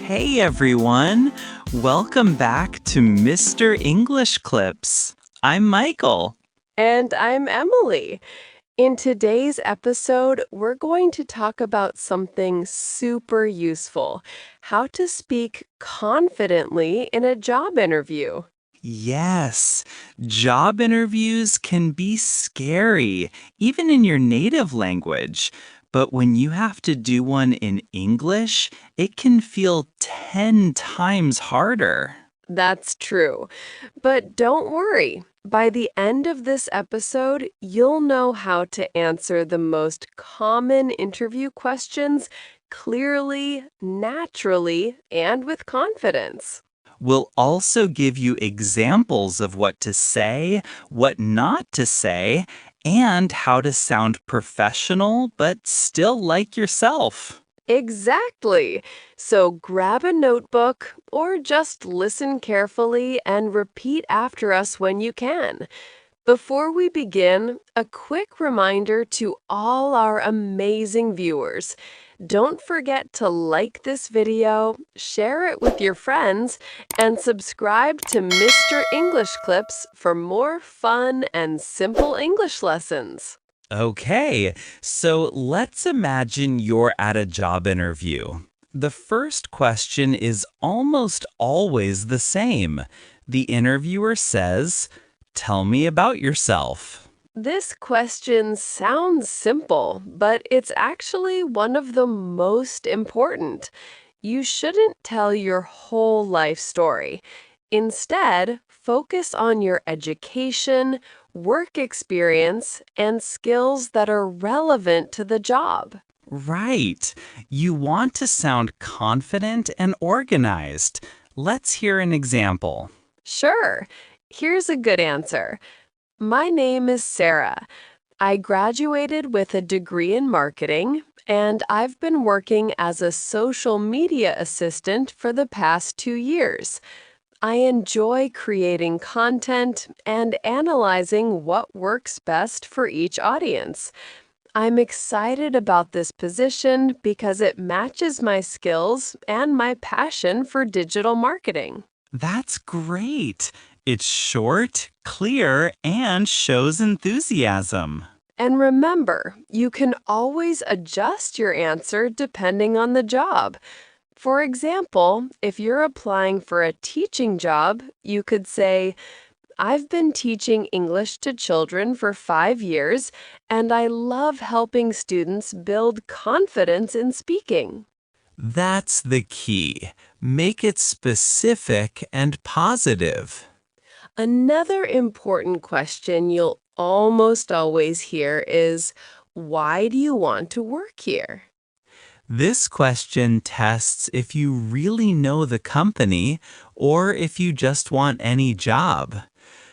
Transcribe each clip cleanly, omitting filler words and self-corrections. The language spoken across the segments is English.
Hey everyone! Welcome back to Mr. English Clips. I'm Michael. And I'm Emily. In today's episode, we're going to talk about something super useful: how to speak confidently in a job interview. Yes, job interviews can be scary, even in your native language. But when you have to do one in English, it can feel 10 times harder. That's true. But don't worry. By the end of this episode, you'll know how to answer the most common interview questions clearly, naturally, and with confidence. We'll also give you examples of what to say, what not to say, and how to sound professional but still like yourself. Exactly. So grab a notebook or just listen carefully and repeat after us when you can. Before we begin, a quick reminder to all our amazing viewers. Don't forget to like this video, share it with your friends, and subscribe to Mr. English Clips for more fun and simple English lessons. Okay, so let's imagine you're at a job interview. The first question is almost always the same. The interviewer says, "Tell me about yourself." This question sounds simple, but it's actually one of the most important. You shouldn't tell your whole life story. Instead, focus on your education, work experience, and skills that are relevant to the job. Right. You want to sound confident and organized. Let's hear an example. Sure, here's a good answer. My name is Sarah. I graduated with a degree in marketing, and I've been working as a social media assistant for the past 2 years. I enjoy creating content and analyzing what works best for each audience. I'm excited about this position because it matches my skills and my passion for digital marketing. That's great. It's short, clear, and shows enthusiasm. And remember, you can always adjust your answer depending on the job. For example, if you're applying for a teaching job, you could say, I've been teaching English to children for 5 years, and I love helping students build confidence in speaking. That's the key. Make it specific and positive. Another important question you'll almost always hear is, why do you want to work here? This question tests if you really know the company or if you just want any job.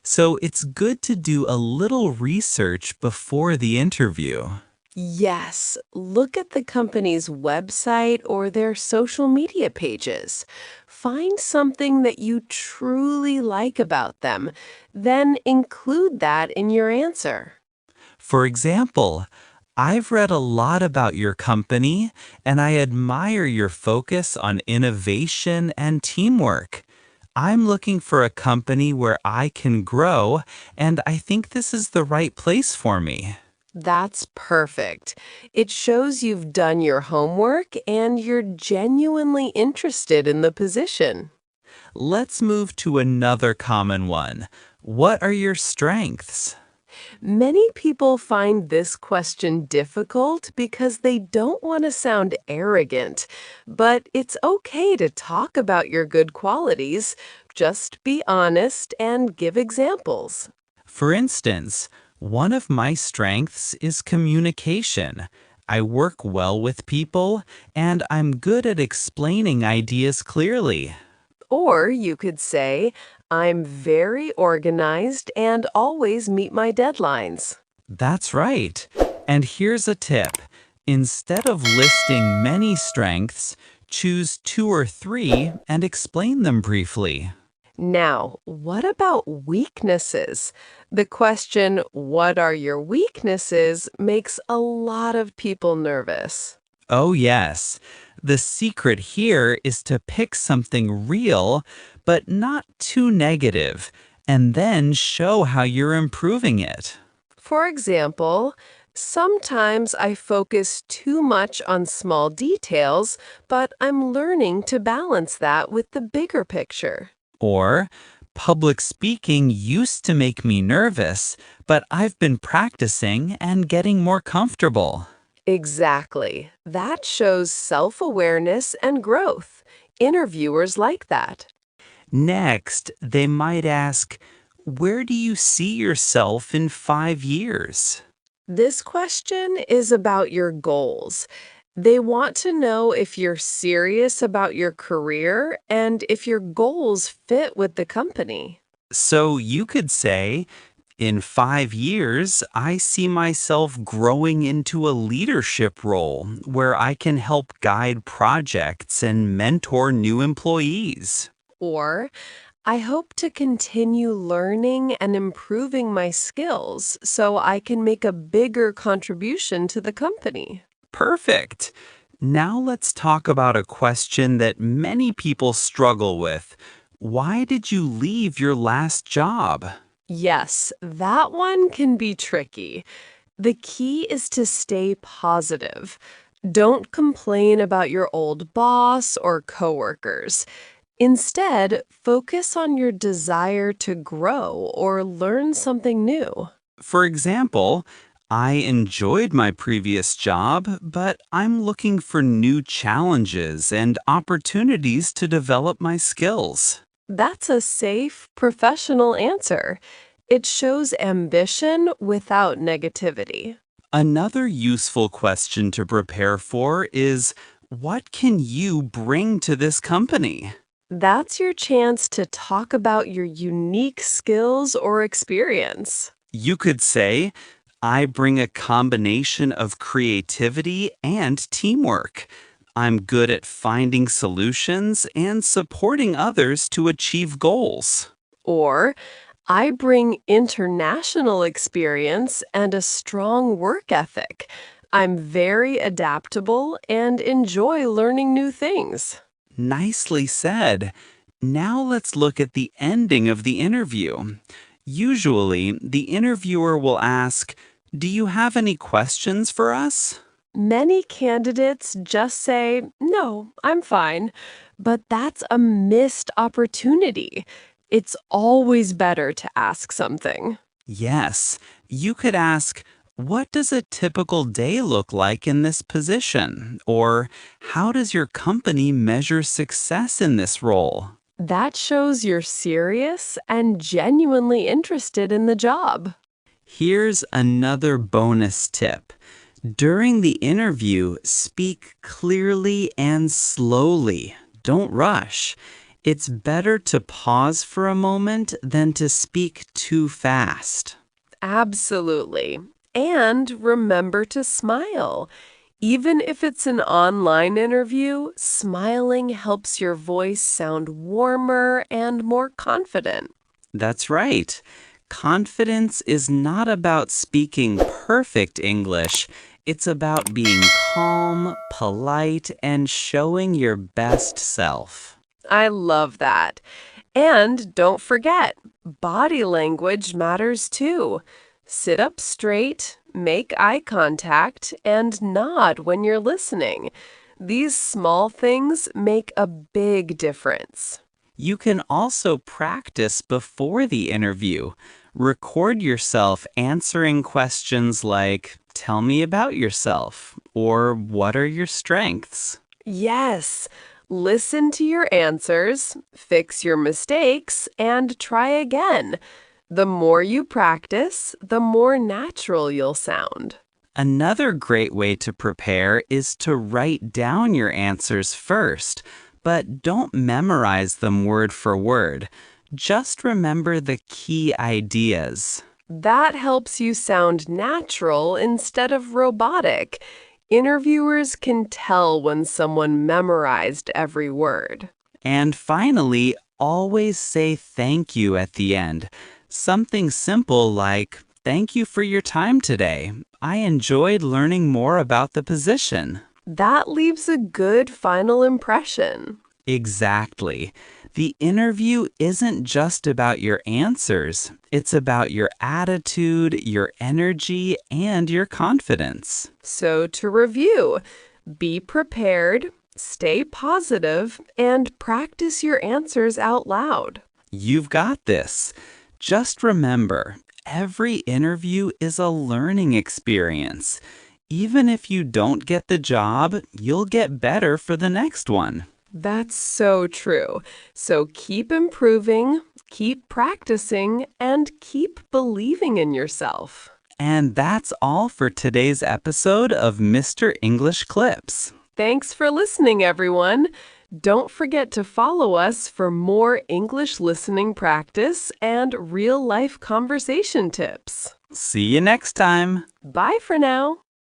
So it's good to do a little research before the interview. Yes, look at the company's website or their social media pages. Find something that you truly like about them, then include that in your answer. For example, I've read a lot about your company and I admire your focus on innovation and teamwork. I'm looking for a company where I can grow, and I think this is the right place for me. That's perfect. It shows you've done your homework and you're genuinely interested in the position. Let's move to another common one. What are your strengths? Many people find this question difficult because they don't want to sound arrogant, but it's okay to talk about your good qualities. Just be honest and give examples. For instance, one of my strengths is communication. I work well with people, and I'm good at explaining ideas clearly. Or you could say, I'm very organized and always meet my deadlines. That's right. And here's a tip. Instead of listing many strengths, choose two or three and explain them briefly. Now, what about weaknesses? The question, what are your weaknesses, makes a lot of people nervous. Oh, yes. The secret here is to pick something real, but not too negative, and then show how you're improving it. For example, sometimes I focus too much on small details, but I'm learning to balance that with the bigger picture. Or, public speaking used to make me nervous, but I've been practicing and getting more comfortable. Exactly. That shows self awareness and growth. Interviewers like that. Next, they might ask, where do you see yourself in 5 years? This question is about your goals. They want to know if you're serious about your career and if your goals fit with the company. So you could say, in 5 years, I see myself growing into a leadership role where I can help guide projects and mentor new employees. Or, I hope to continue learning and improving my skills so I can make a bigger contribution to the company. Perfect. Now let's talk about a question that many people struggle with. Why did you leave your last job? Yes, that one can be tricky. The key is to stay positive. Don't complain about your old boss or coworkers. Instead, focus on your desire to grow or learn something new. For example, I enjoyed my previous job, but I'm looking for new challenges and opportunities to develop my skills. That's a safe, professional answer. It shows ambition without negativity. Another useful question to prepare for is, what can you bring to this company? That's your chance to talk about your unique skills or experience. You could say, I bring a combination of creativity and teamwork. I'm good at finding solutions and supporting others to achieve goals. Or, I bring international experience and a strong work ethic. I'm very adaptable and enjoy learning new things. Nicely said. Now let's look at the ending of the interview. Usually, the interviewer will ask, do you have any questions for us? Many candidates just say, no, I'm fine. But that's a missed opportunity. It's always better to ask something. Yes, you could ask, what does a typical day look like in this position? Or how does your company measure success in this role? That shows you're serious and genuinely interested in the job. Here's another bonus tip. During the interview, speak clearly and slowly. Don't rush. It's better to pause for a moment than to speak too fast. Absolutely. And remember to smile. Even if it's an online interview, smiling helps your voice sound warmer and more confident. That's right. Confidence is not about speaking perfect English. It's about being calm, polite, and showing your best self. I love that. And don't forget, body language matters too. Sit up straight, make eye contact, and nod when you're listening. These small things make a big difference. You can also practice before the interview. Record yourself answering questions like, tell me about yourself, or what are your strengths? Yes, listen to your answers, fix your mistakes, and try again. The more you practice, the more natural you'll sound. Another great way to prepare is to write down your answers first, but don't memorize them word for word. Just remember the key ideas. That helps you sound natural instead of robotic. Interviewers can tell when someone memorized every word. And finally, always say thank you at the end. Something simple like, thank you for your time today. I enjoyed learning more about the position. That leaves a good final impression. Exactly. The interview isn't just about your answers, it's about your attitude, your energy, and your confidence. So, to review, be prepared, stay positive, and practice your answers out loud. You've got this. Just remember, every interview is a learning experience. Even if you don't get the job, you'll get better for the next one. That's so true. So, keep improving, keep practicing, and keep believing in yourself. And that's all for today's episode of Mr. English Clips. Thanks for listening, everyone. Don't forget to follow us for more English listening practice and real life conversation tips. See you next time. Bye for now.